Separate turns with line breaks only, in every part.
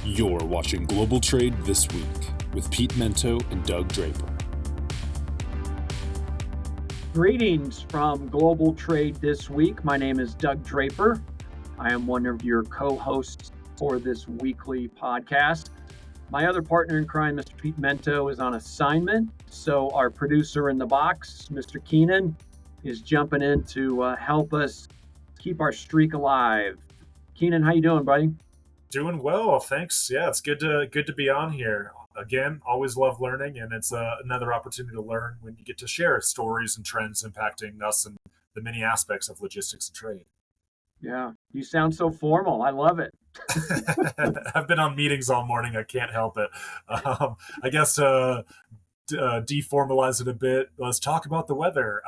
You're watching Global Trade This Week with Pete Mento and Doug Draper.
Greetings from Global Trade This Week. My name is Doug Draper. I am one of your co-hosts for this weekly podcast. My other partner in crime, Mr. Pete Mento, is on assignment, so our producer in the box, Mr. Keenan, is jumping in to help us keep our streak alive. Keenan, how you doing, buddy?
Doing well, thanks. Yeah, it's good to be on here. Again, always love learning, and it's another opportunity to learn when you get to share stories and trends impacting us and the many aspects of logistics and trade.
Yeah, you sound so formal. I love it.
I've been on meetings all morning. I can't help it. I guess deformalize it a bit. Let's talk about the weather.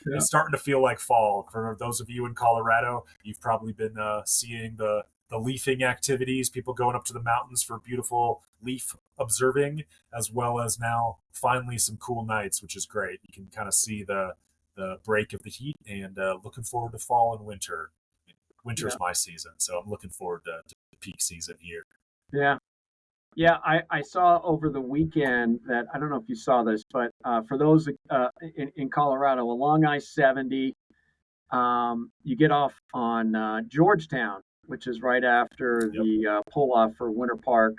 It's starting to feel like fall. For those of you in Colorado, you've probably been seeing the leafing activities, people going up to the mountains for beautiful leaf observing, as well as now finally some cool nights, which is great. You can kind of see the break of the heat, and looking forward to fall and winter. Winter's my season, so I'm looking forward to the peak season here.
Yeah, I saw over the weekend that, I don't know if you saw this, but for those in Colorado, along I-70, you get off on Georgetown, which is right after the pull-off for Winter Park.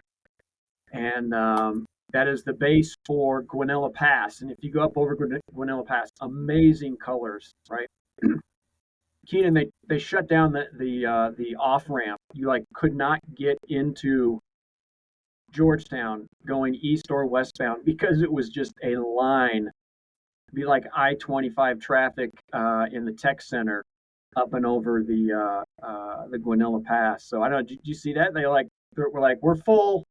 And that is the base for Guanella Pass. And if you go up over Guanella Pass, amazing colors, right? Keenan, they shut down the off-ramp. You could not get into Georgetown going east or westbound because it was just a line. It'd be like I-25 traffic in the tech center up and over the Guanella Pass. So I don't know, did you see that? We're like, we're full,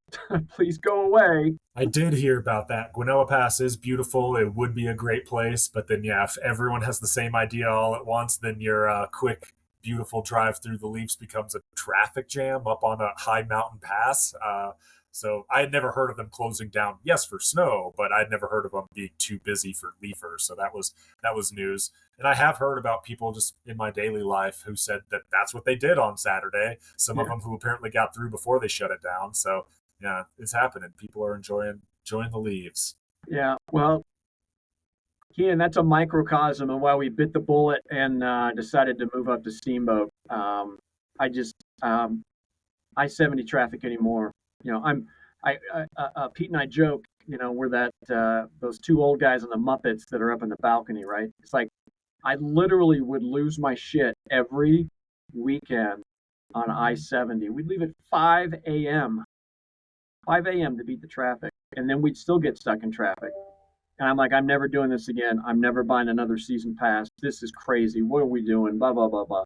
please go away.
I did hear about that. Guanella Pass is beautiful. It would be a great place, but then if everyone has the same idea all at once, then your quick, beautiful drive through the leaves becomes a traffic jam up on a high mountain pass. So I had never heard of them closing down, yes, for snow, but I'd never heard of them being too busy for leafers. So that was news. And I have heard about people just in my daily life who said that that's what they did on Saturday. Some of them who apparently got through before they shut it down. So yeah, it's happening. People are enjoying the leaves.
Yeah, well, Keenan, that's a microcosm of why we bit the bullet and decided to move up to Steamboat. I-70 traffic anymore. Pete and I joke, we're those two old guys in the Muppets that are up in the balcony, right? It's like, I literally would lose my shit every weekend on I-70. We'd leave at 5 a.m. to beat the traffic, and then we'd still get stuck in traffic. And I'm like, I'm never doing this again. I'm never buying another season pass. This is crazy. What are we doing? Blah, blah, blah, blah.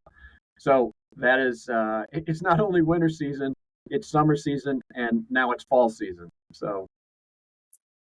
So that is, it's not only winter season, it's summer season, and now it's fall season. So,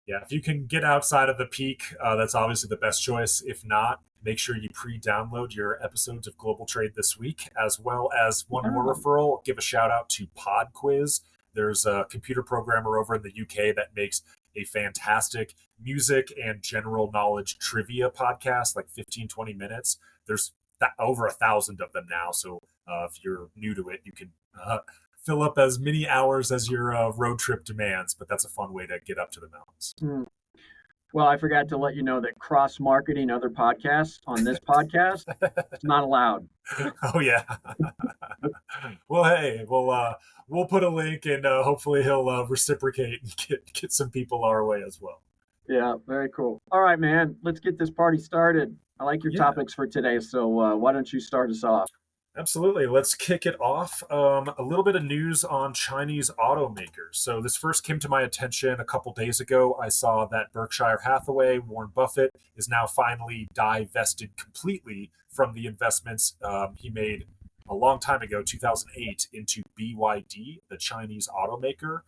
yeah, if you can get outside of the peak, that's obviously the best choice. If not, make sure you pre-download your episodes of Global Trade This Week, as well as one more referral. Give a shout out to Pod Quiz. There's a computer programmer over in the UK that makes a fantastic music and general knowledge trivia podcast, like 15, 20 minutes. There's over 1,000 of them now. So if you're new to it, you can fill up as many hours as your road trip demands, but that's a fun way to get up to the mountains.
Well, I forgot to let you know that cross-marketing other podcasts on this podcast is not allowed.
Oh, yeah. Well, hey, we'll put a link, and hopefully he'll reciprocate and get some people our way as well.
Yeah, very cool. All right, man, let's get this party started. I like your topics for today, so why don't you start us off?
Absolutely. Let's kick it off. A little bit of news on Chinese automakers. So this first came to my attention a couple days ago. I saw that Berkshire Hathaway, Warren Buffett, is now finally divested completely from the investments he made a long time ago, 2008, into BYD, the Chinese automaker.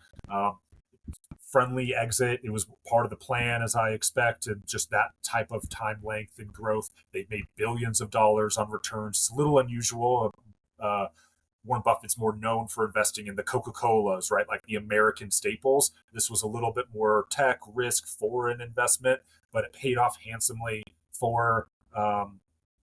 Friendly exit. It was part of the plan, as I expect, and just that type of time length and growth. They've made billions of dollars on returns. It's a little unusual. Warren Buffett's more known for investing in the Coca-Colas, right? Like the American staples. This was a little bit more tech, risk, foreign investment, but it paid off handsomely for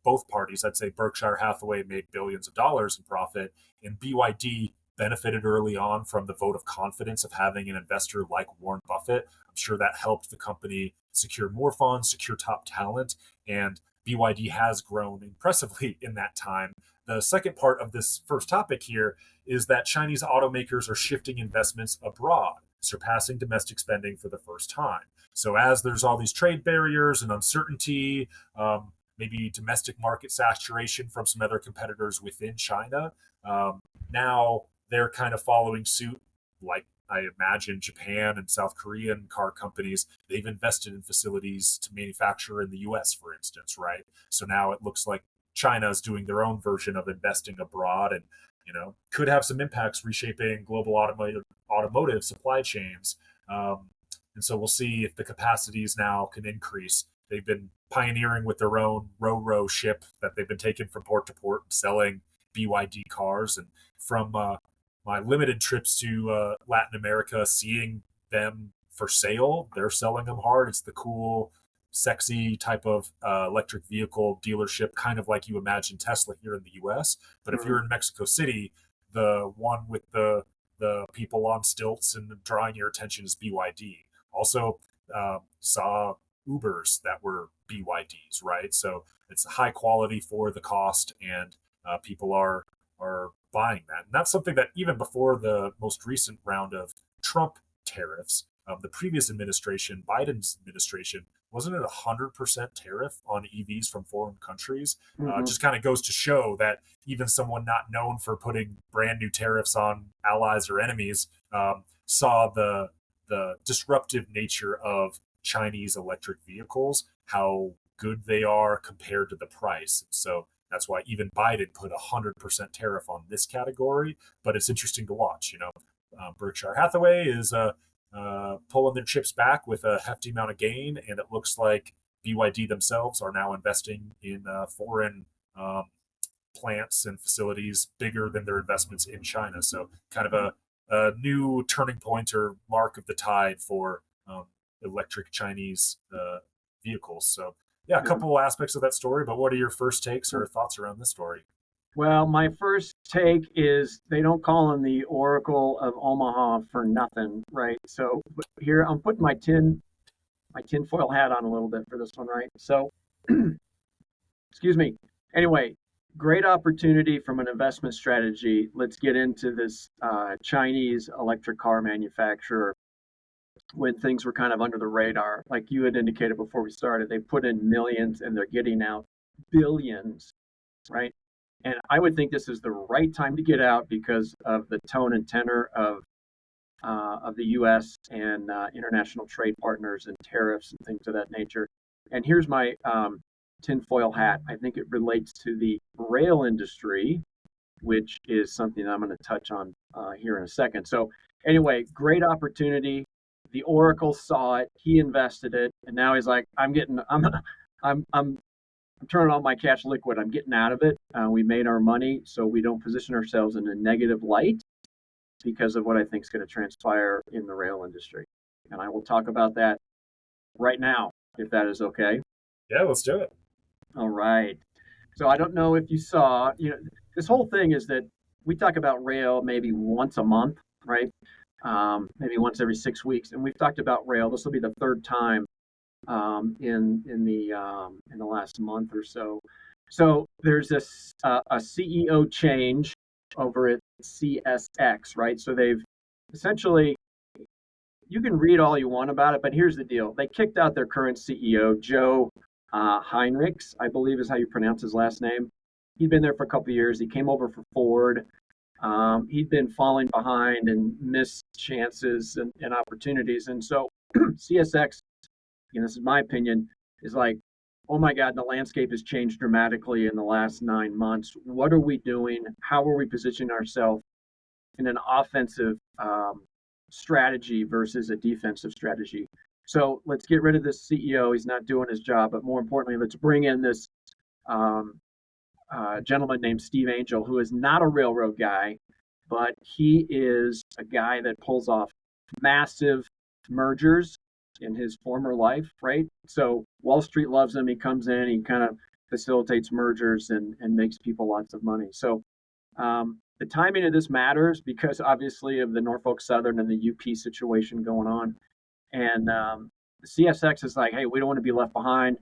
both parties. I'd say Berkshire Hathaway made billions of dollars in profit, and BYD benefited early on from the vote of confidence of having an investor like Warren Buffett. I'm sure that helped the company secure more funds, secure top talent, and BYD has grown impressively in that time. The second part of this first topic here is that Chinese automakers are shifting investments abroad, surpassing domestic spending for the first time. So as there's all these trade barriers and uncertainty, maybe domestic market saturation from some other competitors within China, now they're kind of following suit, like I imagine Japan and South Korean car companies. They've invested in facilities to manufacture in the US, for instance, right? So now it looks like China is doing their own version of investing abroad, and could have some impacts reshaping global automotive supply chains. And so we'll see if the capacities now can increase. They've been pioneering with their own Ro-Ro ship that they've been taking from port to port and selling BYD cars. And from my limited trips to Latin America, seeing them for sale, they're selling them hard. It's the cool, sexy type of electric vehicle dealership, kind of like you imagine Tesla here in the US. But if you're in Mexico City, the one with the people on stilts and drawing your attention is BYD. Also saw Ubers that were BYDs, right? So it's high quality for the cost, and people are buying that. And that's something that even before the most recent round of Trump tariffs, the previous administration, Biden's administration, wasn't it 100% tariff on EVs from foreign countries? Just kind of goes to show that even someone not known for putting brand new tariffs on allies or enemies saw the disruptive nature of Chinese electric vehicles, how good they are compared to the price. So that's why even Biden put 100% tariff on this category. But it's interesting to watch. Berkshire Hathaway is pulling their chips back with a hefty amount of gain, and it looks like BYD themselves are now investing in foreign plants and facilities bigger than their investments in China. So kind of a new turning point or mark of the tide for electric Chinese vehicles. So yeah, a couple aspects of that story, but what are your first takes or thoughts around this story?
Well, my first take is they don't call him the Oracle of Omaha for nothing, right? So here I'm putting my tinfoil hat on a little bit for this one, right? So, excuse me. Anyway, great opportunity from an investment strategy. Let's get into this Chinese electric car manufacturer when things were kind of under the radar. Like you had indicated before we started, they put in millions and they're getting out billions, right? And I would think this is the right time to get out because of the tone and tenor of the U.S. and international trade partners and tariffs and things of that nature. And here's my tinfoil hat. I think it relates to the rail industry, which is something I'm going to touch on here in a second. So anyway, great opportunity. The Oracle saw it. He invested it, and now he's like, I'm turning on my cash liquid. I'm getting out of it. We made our money, so we don't position ourselves in a negative light because of what I think is going to transpire in the rail industry. And I will talk about that right now, if that is okay.
Yeah, let's do it.
All right. So I don't know if you saw, this whole thing is that we talk about rail maybe once a month, right? Maybe once every 6 weeks. And we've talked about rail. This will be the third time in the last month or so. So there's this a CEO change over at CSX, right? So they've essentially, you can read all you want about it, but here's the deal: they kicked out their current CEO, Joe Heinrichs, I believe is how you pronounce his last name. He'd been there for a couple of years. He came over for Ford. He'd been falling behind and missed chances and opportunities, and so CSX, and this is my opinion, is like, oh my God, the landscape has changed dramatically in the last 9 months. What are we doing? How are we positioning ourselves in an offensive strategy versus a defensive strategy? So let's get rid of this CEO. He's not doing his job. But more importantly, let's bring in this gentleman named Steve Angel, who is not a railroad guy, but he is a guy that pulls off massive mergers in his former life, right? So Wall Street loves him. He comes in, he kind of facilitates mergers and makes people lots of money. So the timing of this matters because obviously of the Norfolk Southern and the UP situation going on. And the CSX is like, hey, we don't want to be left behind.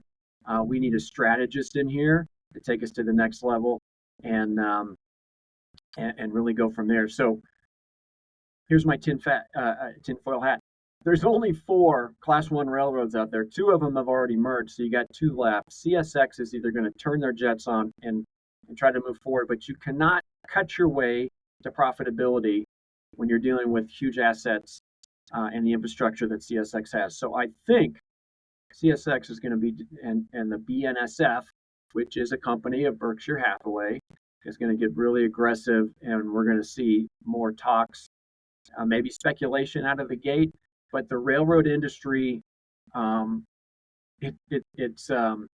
We need a strategist in here to take us to the next level and really go from there. So here's my tinfoil hat. There's only 4 Class 1 railroads out there. 2 of them have already merged, so you got 2 left. CSX is either going to turn their jets on and try to move forward, but you cannot cut your way to profitability when you're dealing with huge assets and the infrastructure that CSX has. So I think CSX is going to be, and the BNSF, which is a company of Berkshire Hathaway, is going to get really aggressive, and we're going to see more talks, maybe speculation out of the gate. But the railroad industry, it's going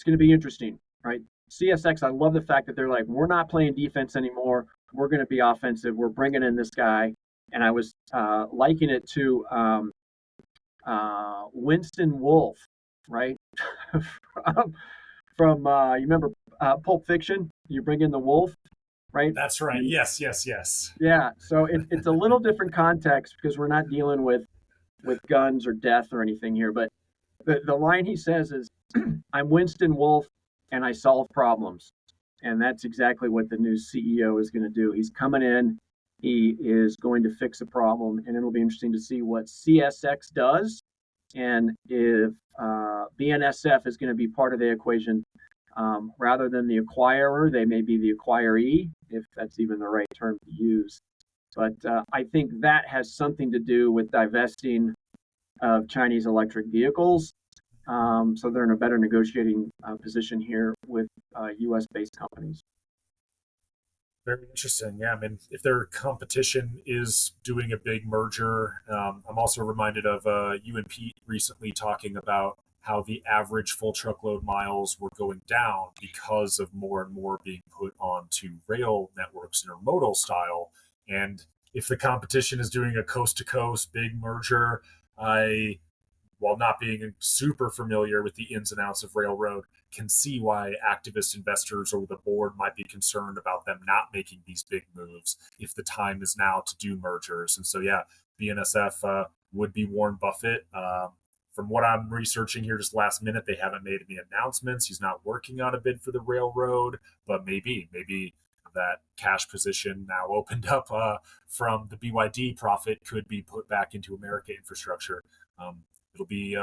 to be interesting, right? CSX, I love the fact that they're like, we're not playing defense anymore. We're going to be offensive. We're bringing in this guy. And I was liking it to Winston Wolfe, right? From you remember Pulp Fiction? You bring in the wolf, right?
That's right. Yes.
Yeah. So it's a little different context because we're not dealing with guns or death or anything here. But the line he says is, "I'm Winston Wolfe, and I solve problems." And that's exactly what the new CEO is going to do. He's coming in. He is going to fix a problem, and it'll be interesting to see what CSX does, and if BNSF is going to be part of the equation. Rather than the acquirer, they may be the acquiree, if that's even the right term to use. But I think that has something to do with divesting of Chinese electric vehicles. So they're in a better negotiating position here with U.S.-based companies.
Very interesting. Yeah, I mean, if their competition is doing a big merger, I'm also reminded of you and Pete recently talking about how the average full truckload miles were going down because of more and more being put onto rail networks intermodal style. And if the competition is doing a coast to coast big merger, while not being super familiar with the ins and outs of railroad, can see why activist investors or the board might be concerned about them not making these big moves if the time is now to do mergers. And so, yeah, BNSF would be Warren Buffett. From what I'm researching here just last minute, they haven't made any announcements. He's not working on a bid for the railroad, but maybe that cash position now opened up from the BYD profit could be put back into America infrastructure. It'll be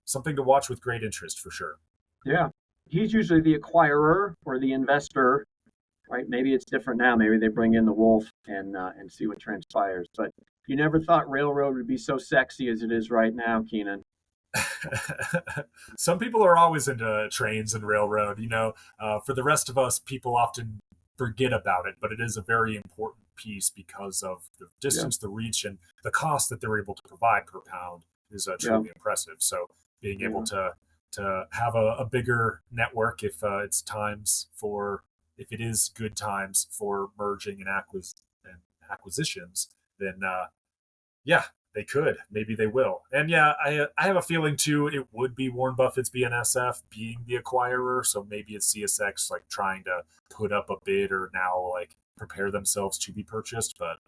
something to watch with great interest for sure.
Yeah. He's usually the acquirer or the investor, right? Maybe it's different now. Maybe they bring in the wolf and see what transpires. But you never thought railroad would be so sexy as it is right now, Keenan.
Some people are always into trains and railroad. For the rest of us, people often forget about it, but it is a very important piece because of the distance, the reach, and the cost that they're able to provide per pound is truly impressive. So being able to have a bigger network if it is good times for merging and acquisitions, then they could. Maybe they will. And I have a feeling too it would be Warren Buffett's BNSF being the acquirer. So maybe it's CSX like trying to put up a bid or now like prepare themselves to be purchased. But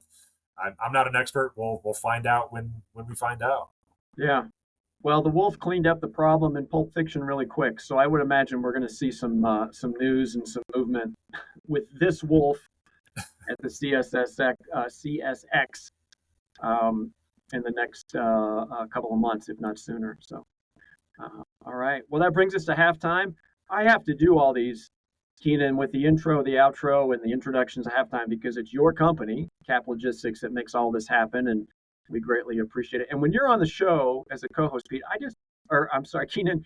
I'm not an expert. We'll find out when we find out.
Yeah. Well, the wolf cleaned up the problem in Pulp Fiction really quick. So I would imagine we're going to see some news and some movement with this wolf at the CSX in the next couple of months, if not sooner. So, all right. Well, that brings us to halftime. I have to do all these, Keenan, with the intro, the outro, and the introductions at halftime because it's your company, Cap Logistics, that makes all this happen, and we greatly appreciate it. And when you're on the show as a co-host, Pete, Keenan,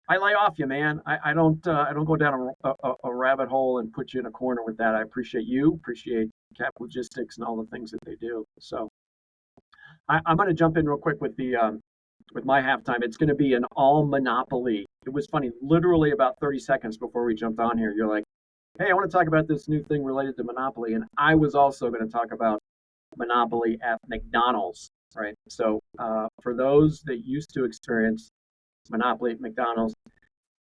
I lay off you, man. I don't go down a rabbit hole and put you in a corner with that. I appreciate you, appreciate Cap Logistics and all the things that they do. So I'm going to jump in real quick with my halftime. It's going to be an all monopoly. It was funny, literally about 30 seconds before we jumped on here. You're like, hey, I want to talk about this new thing related to monopoly. And I was also going to talk about monopoly at McDonald's, right? So for those that used to experience monopoly at McDonald's,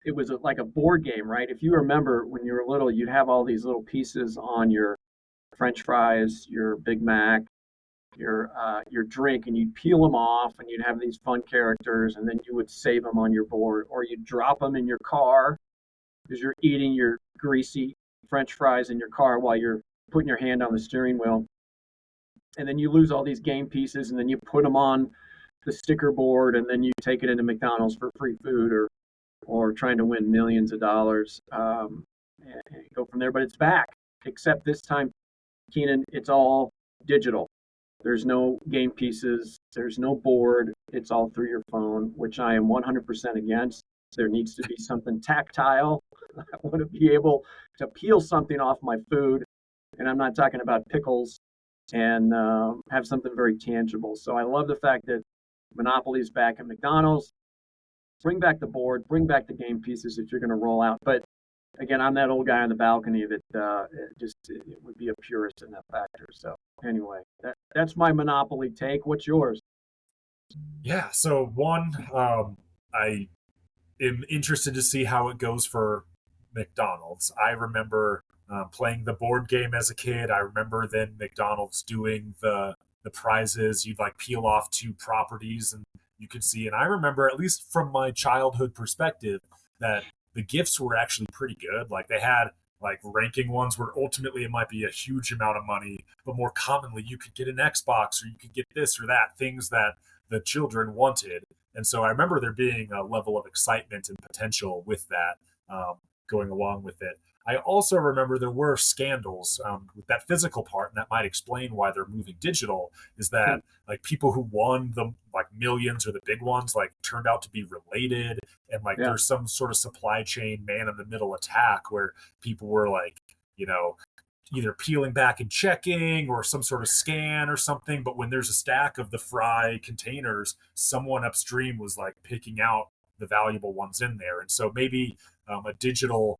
it was like a board game, right? If you remember when you were little, you'd have all these little pieces on your French fries, your Big Mac, your drink, and you'd peel them off, and you'd have these fun characters, and then you would save them on your board, or you'd drop them in your car because you're eating your greasy French fries in your car while you're putting your hand on the steering wheel, and then you lose all these game pieces, and then you put them on the sticker board, and then you take it into McDonald's for free food, or trying to win millions of dollars, and go from there. But it's back, except this time, Keenan, it's all digital. There's no game pieces. There's no board. It's all through your phone, which I am 100% against. There needs to be something tactile. I want to be able to peel something off my food, and I'm not talking about pickles, and have something very tangible. So I love the fact that Monopoly's back at McDonald's. Bring back the board. Bring back the game pieces if you're going to roll out. But again, I'm that old guy on the balcony that it would be a purist in that factor. So anyway, that's my Monopoly take. What's yours?
Yeah, so one, I am interested to see how it goes for McDonald's. I remember playing the board game as a kid. I remember then McDonald's doing the prizes. You'd like peel off two properties and you could see. And I remember, at least from my childhood perspective, that the gifts were actually pretty good. Like they had like ranking ones where ultimately it might be a huge amount of money, but more commonly you could get an Xbox or you could get this or that, things that the children wanted. And so I remember there being a level of excitement and potential with that, going along with it. I also remember there were scandals with that physical part, and that might explain why they're moving digital. Is that like people who won the like millions or the big ones like turned out to be related, and like there's some sort of supply chain man in the middle attack where people were like, either peeling back and checking or some sort of scan or something. But when there's a stack of the fry containers, someone upstream was like picking out the valuable ones in there. And so maybe a digital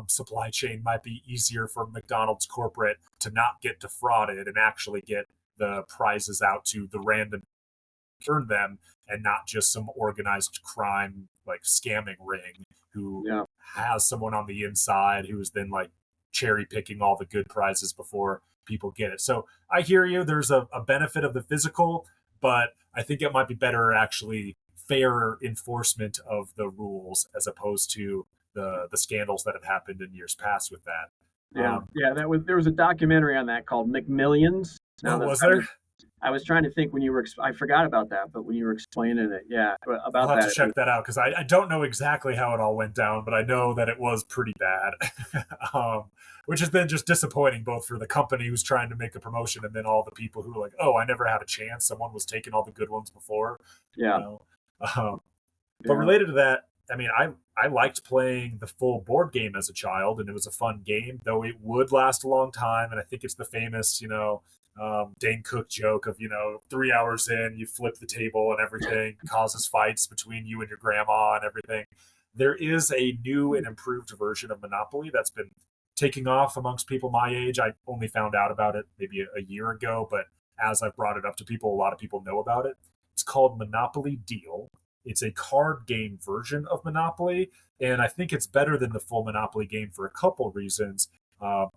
supply chain might be easier for McDonald's corporate to not get defrauded and actually get the prizes out to the random turn them, and not just some organized crime like scamming ring who has someone on the inside who's then like cherry picking all the good prizes before people get it. So I hear you. There's a benefit of the physical, but I think it might be better actually fair enforcement of the rules as opposed to the scandals that have happened in years past with that.
There was a documentary on that called McMillions.
Was there?
I was trying to think when you were. I forgot about that, but when you were explaining it, about
I'll have
that.
to check that out because I don't know exactly how it all went down, but I know that it was pretty bad, which has been just disappointing both for the company who's trying to make a promotion and then all the people who are like, "Oh, I never had a chance. Someone was taking all the good ones before." But related to that, I mean, I liked playing the full board game as a child, and it was a fun game, though it would last a long time. And I think it's the famous, Dane Cook joke of, 3 hours in, you flip the table and everything causes fights between you and your grandma and everything. There is a new and improved version of Monopoly that's been taking off amongst people my age. I only found out about it maybe a year ago, but as I've brought it up to people, a lot of people know about it. It's called Monopoly Deal. It's a card game version of Monopoly, and I think it's better than the full Monopoly game for a couple reasons.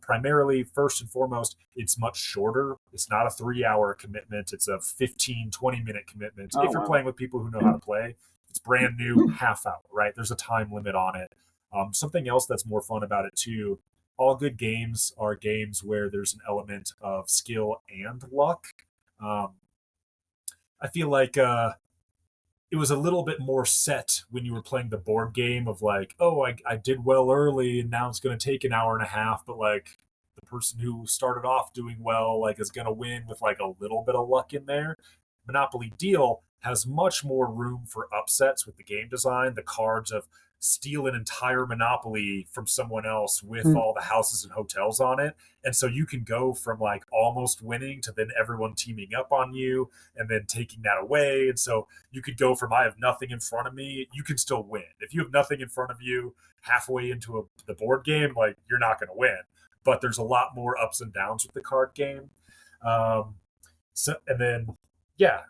Primarily, first and foremost, it's much shorter. It's not a 3-hour commitment. It's a 15, 20-minute commitment. If you're playing with people who know how to play, it's brand new, half hour, right? There's a time limit on it. Something else that's more fun about it, too, all good games are games where there's an element of skill and luck. I feel like it was a little bit more set when you were playing the board game of like, oh, I did well early and now it's going to take an hour and a half, but like the person who started off doing well like is going to win with like a little bit of luck in there. Monopoly Deal has much more room for upsets with the game design. The cards of steal an entire monopoly from someone else with all the houses and hotels on it. And so you can go from like almost winning to then everyone teaming up on you and then taking that away. And so you could go from I have nothing in front of me, you can still win. If you have nothing in front of you halfway into the board game, like you're not going to win. But there's a lot more ups and downs with the card game. And then Yeah,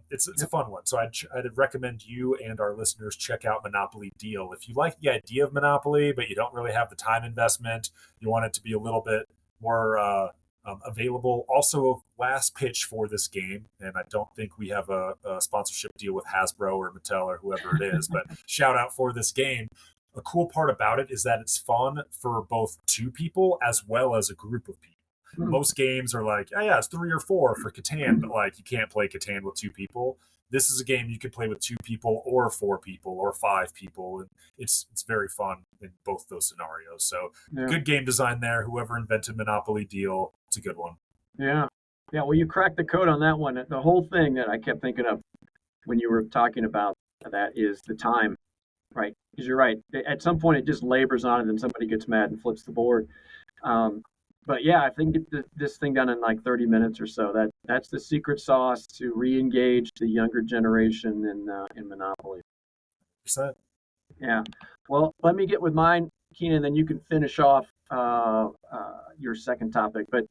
it's a fun one. So I'd recommend you and our listeners check out Monopoly Deal. If you like the idea of Monopoly, but you don't really have the time investment, you want it to be a little bit more available. Also, last pitch for this game, and I don't think we have a sponsorship deal with Hasbro or Mattel or whoever it is, but shout out for this game. A cool part about it is that it's fun for both two people as well as a group of people. Most games are like, oh yeah, it's 3 or 4 for Catan, but like you can't play Catan with two people. This is a game you can play with two people or 4 people or 5 people, and it's very fun in both those scenarios. So
Yeah.
good game design there. Whoever invented Monopoly Deal, it's a good one.
Yeah. Yeah. Well, you cracked the code on that one. The whole thing that I kept thinking of when you were talking about that is the time, right? Because you're right. At some point, it just labors on it, and somebody gets mad and flips the board. Um, but yeah, I think this thing done in like 30 minutes or so. That's the secret sauce to re-engage the younger generation in Monopoly.
Percent.
Yeah. Well, let me get with mine, Keenan, then you can finish off your second topic. But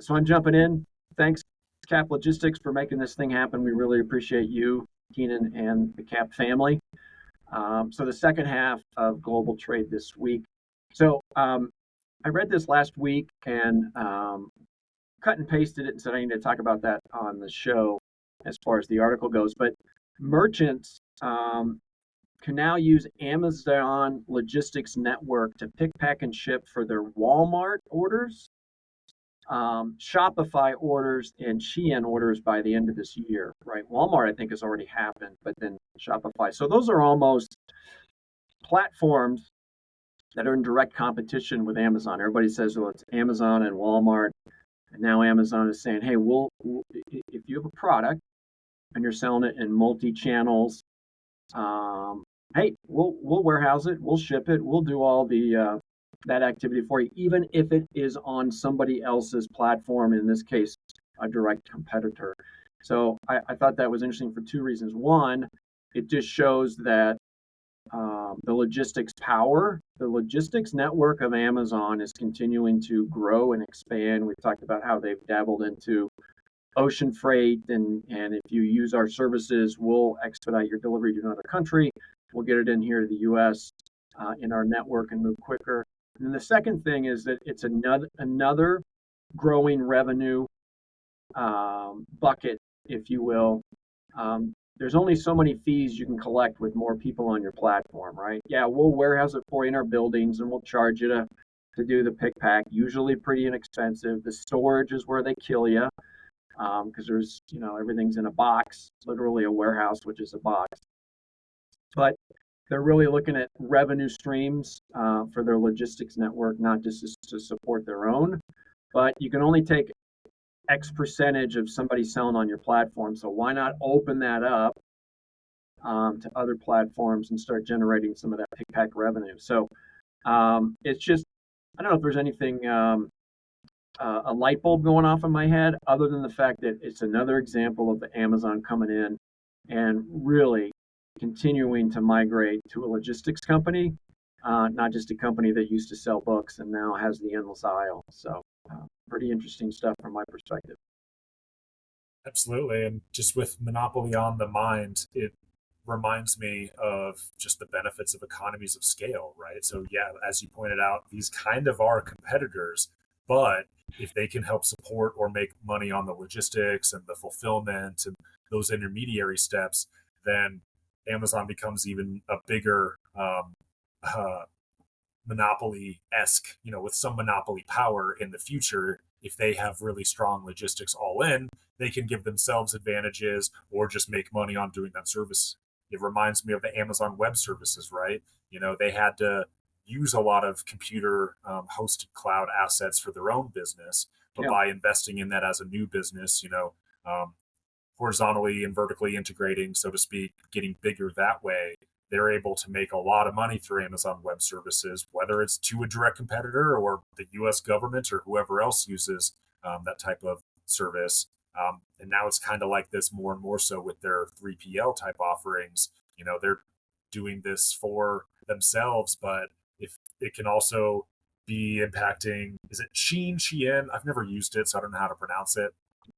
so I'm jumping in. Thanks, Cap Logistics, for making this thing happen. We really appreciate you, Keenan, and the Cap family. So the second half of global trade this week. So I read this last week and cut and pasted it and said I need to talk about that on the show as far as the article goes. But merchants can now use Amazon Logistics Network to pick, pack, and ship for their Walmart orders, Shopify orders, and Shein orders by the end of this year, right? Walmart, I think, has already happened, but then Shopify. So those are almost platforms that are in direct competition with Amazon. Everybody says, well, it's Amazon and Walmart. And now Amazon is saying, hey, if you have a product and you're selling it in multi-channels, hey, we'll warehouse it, we'll ship it, we'll do all the that activity for you, even if it is on somebody else's platform, in this case, a direct competitor. So I thought that was interesting for two reasons. One, it just shows that the logistics power, the logistics network of Amazon is continuing to grow and expand. We've talked about how they've dabbled into ocean freight, and if you use our services, we'll expedite your delivery to another country. We'll get it in here to the U.S. In our network and move quicker. And then the second thing is that it's another growing revenue bucket, if you will. There's only so many fees you can collect with more people on your platform, right? Yeah, we'll warehouse it for you in our buildings and we'll charge you to do the pick pack, usually pretty inexpensive. The storage is where they kill you because there's, everything's in a box, literally a warehouse, which is a box. But they're really looking at revenue streams for their logistics network, not just to support their own, but you can only take X percentage of somebody selling on your platform. So why not open that up to other platforms and start generating some of that pick pack revenue? So it's just, I don't know if there's anything, a light bulb going off in my head, other than the fact that it's another example of the Amazon coming in and really continuing to migrate to a logistics company, not just a company that used to sell books and now has the endless aisle. So pretty interesting stuff from my perspective.
Absolutely. And just with Monopoly on the mind, it reminds me of just the benefits of economies of scale, right? So, yeah, as you pointed out, these kind of are competitors, but if they can help support or make money on the logistics and the fulfillment and those intermediary steps, then Amazon becomes even a bigger monopoly-esque, with some monopoly power in the future. If they have really strong logistics all in, they can give themselves advantages or just make money on doing that service. It reminds me of the Amazon Web Services, right? They had to use a lot of computer hosted cloud assets for their own business, but by investing in that as a new business, horizontally and vertically integrating, so to speak, getting bigger that way, they're able to make a lot of money through Amazon Web Services, whether it's to a direct competitor or the US government or whoever else uses that type of service. And now it's kind of like this more and more so with their 3PL type offerings. They're doing this for themselves, but if it can also be impacting, is it Shein? I've never used it, so I don't know how to pronounce it.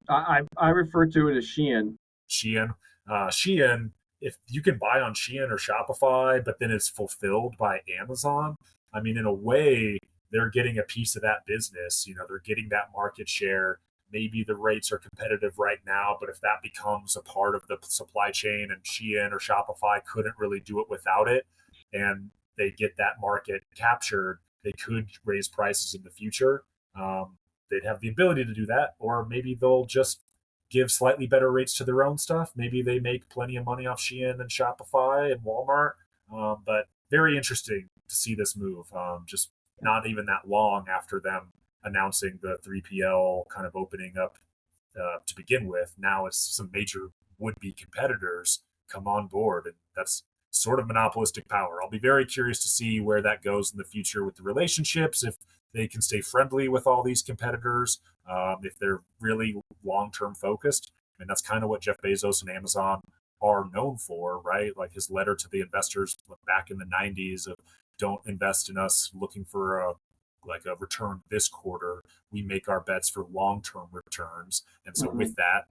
I refer to it as Shein.
Shein. Shein, if you can buy on Shein or Shopify, but then it's fulfilled by Amazon, I mean, in a way, they're getting a piece of that business. They're getting that market share. Maybe the rates are competitive right now, but if that becomes a part of the supply chain and Shein or Shopify couldn't really do it without it, and they get that market captured, they could raise prices in the future. They'd have the ability to do that, or maybe they'll just give slightly better rates to their own stuff. Maybe they make plenty of money off Shein and Shopify and Walmart. But very interesting to see this move. Just not even that long after them announcing the 3PL kind of opening up to begin with. Now it's some major would-be competitors come on board, and that's sort of monopolistic power. I'll be very curious to see where that goes in the future with the relationships, if they can stay friendly with all these competitors, if they're really long-term focused. I mean, that's kind of what Jeff Bezos and Amazon are known for, right? Like his letter to the investors back in the 90s of don't invest in us looking for a return this quarter. We make our bets for long-term returns. And so with that,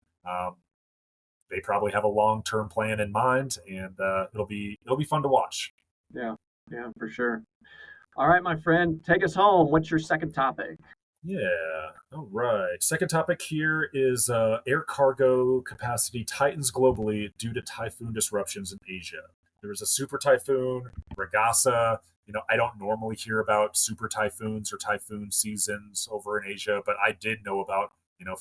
they probably have a long-term plan in mind, and it'll be fun to watch.
Yeah, for sure. All right, my friend, take us home. What's your second topic?
Yeah. All right. Second topic here is air cargo capacity tightens globally due to typhoon disruptions in Asia. There was a super typhoon, Regasa. I don't normally hear about super typhoons or typhoon seasons over in Asia, but I did know about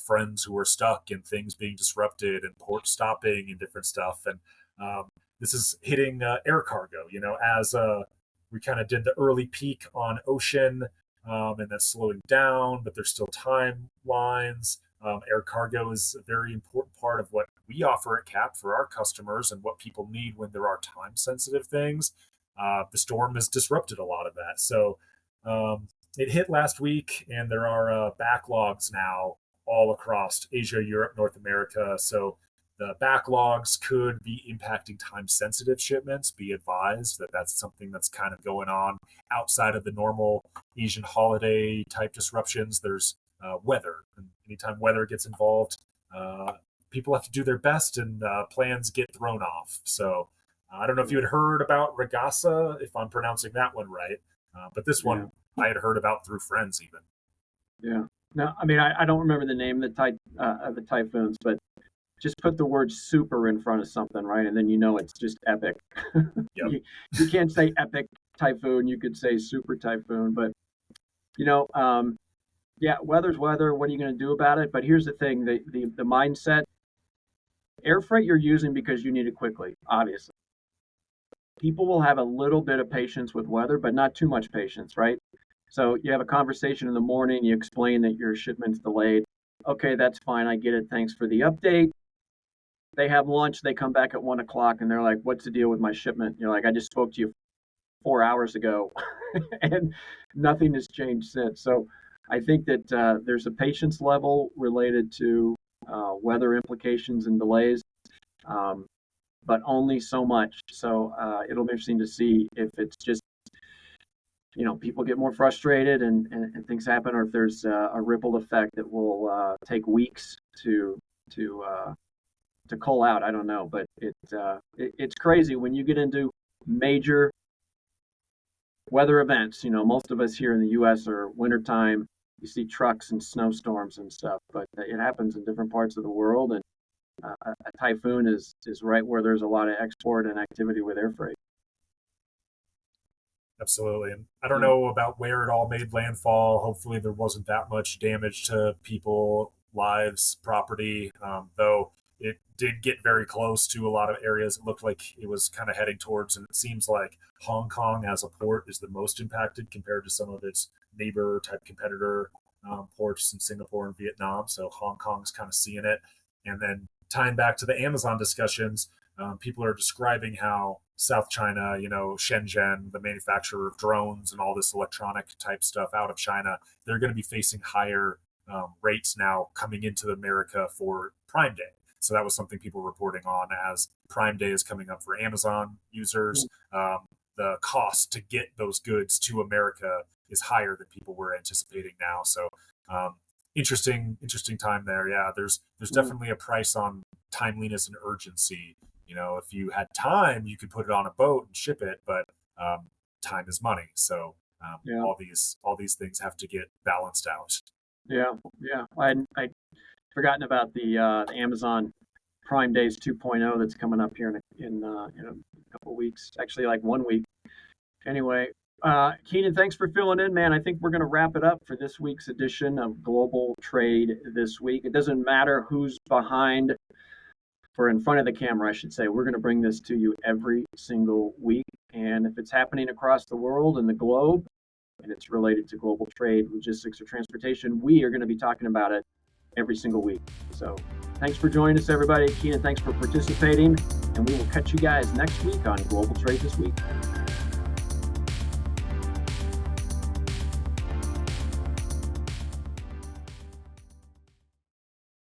friends who were stuck and things being disrupted and port stopping and different stuff. And this is hitting air cargo. As we kind of did the early peak on ocean, and that's slowing down, but there's still timelines. Air cargo is a very important part of what we offer at CAP for our customers and what people need when there are time sensitive things. The storm has disrupted a lot of that. So it hit last week, and there are backlogs now all across Asia, Europe, North America. So the backlogs could be impacting time sensitive shipments. Be advised that that's something that's kind of going on outside of the normal Asian holiday type disruptions. There's weather, and anytime weather gets involved, people have to do their best, and plans get thrown off. So I don't know if you had heard about Regasa, if I'm pronouncing that one right, but this one I had heard about through friends even.
Yeah. No, I mean, I don't remember the name of the typhoons, but just put the word super in front of something, right? And then it's just epic.
Yep.
You can't say epic typhoon. You could say super typhoon. But, weather's weather. What are you going to do about it? But here's the thing. The mindset, air freight you're using because you need it quickly, obviously. People will have a little bit of patience with weather, but not too much patience, right? So you have a conversation in the morning. You explain that your shipment's delayed. Okay, that's fine. I get it. Thanks for the update. They have lunch. They come back at 1:00 and they're like, "What's the deal with my shipment?" You're like, "I just spoke to you 4 hours ago," and nothing has changed since. So I think that there's a patience level related to weather implications and delays, but only so much. So it'll be interesting to see if it's just people get more frustrated and things happen, or if there's a ripple effect that will take weeks to cull out. I don't know, but it's crazy when you get into major weather events. Most of us here in the U.S. are wintertime. You see trucks and snowstorms and stuff, but it happens in different parts of the world. And a typhoon is right where there's a lot of export and activity with air freight.
Absolutely. And I don't know about where it all made landfall. Hopefully there wasn't that much damage to people, lives, property, though it did get very close to a lot of areas. It looked like it was kind of heading towards, and it seems like Hong Kong as a port is the most impacted compared to some of its neighbor type competitor ports in Singapore and Vietnam. So Hong Kong's kind of seeing it. And then tying back to the Amazon discussions, people are describing how South China, Shenzhen, the manufacturer of drones and all this electronic type stuff out of China, they're going to be facing higher rates now coming into America for Prime Day. So that was something people were reporting on as Prime Day is coming up for Amazon users. The cost to get those goods to America is higher than people were anticipating now. So interesting time there. Yeah, there's definitely a price on timeliness and urgency. If you had time, you could put it on a boat and ship it, but time is money. So
Yeah.
all these things have to get balanced out.
Yeah. I'd forgotten about the Amazon Prime Days 2.0 that's coming up here in a couple weeks. Actually, like 1 week. Anyway, Keenan, thanks for filling in, man. I think we're going to wrap it up for this week's edition of Global Trade This Week. It doesn't matter who's behind or in front of the camera, I should say. We're going to bring this to you every single week. And if it's happening across the world and the globe, and it's related to global trade, logistics, or transportation, we are going to be talking about it every single week. So thanks for joining us, everybody. Keenan, thanks for participating. And we will catch you guys next week on Global Trade This Week.